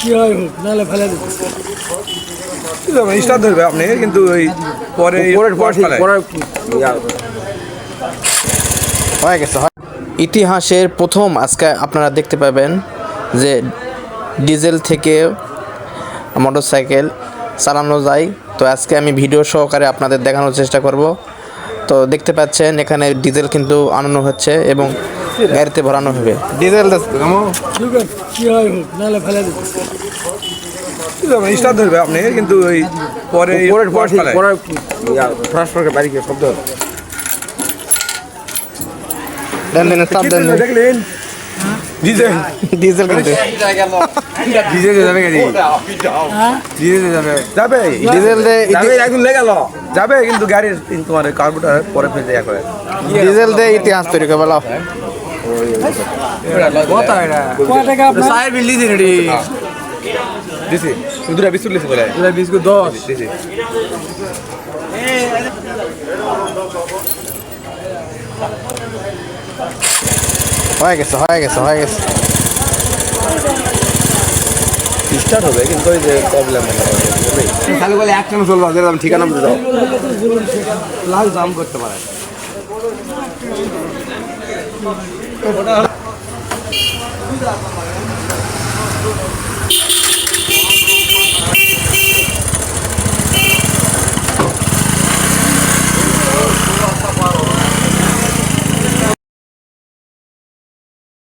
কি হয় হোক নাহলে ফেলে দেবো। স্টার্ট ধরবে আপনি কিন্তু ওই পরে হয়ে গেছে। ইতিহাসের প্রথম আজকে আপনারা দেখতে পাবেন যে ডিজেল থেকে মোটরসাইকেল চালানো যায়। তো আজকে আমি ভিডিও সহকারে আপনাদের দেখানোর চেষ্টা করব। তো দেখতে পাচ্ছেন এখানে ডিজেল কিন্তু আনানো হচ্ছে এবং গাড়িতে ভরানো হবে ডিজেল। কি হয় হোক নাহলে ফেলে দেবো। স্টার্ট ধরবে আপনি কিন্তু ওই পরে বাড়ি গিয়ে শব্দ দেখলেন ডিজেল ডিজেল কিন্তু ডিজেল যাবে গাড়ি ডিজেল যাবে যাবে ডিজেল একদম লেগে গেল যাবে কিন্তু গাড়ির তোমার কার্বোটার পরে ফেলতে ইয়া করে ডিজেল দিয়ে ইতিহাস তৈরি করে বলো। সাহেব বিল্লি দিন রেডি দিছি দুটা বিস্কুট লিখে বলে দুটা বিস্কুট 10 দিছি হয়ে গেছে স্টার্ট হবে কিন্তু ওই যে প্রবলেম খালি বলে একটানো চলবে যেরকম ঠিকানা বলে দাও লাল জাম করতে পারে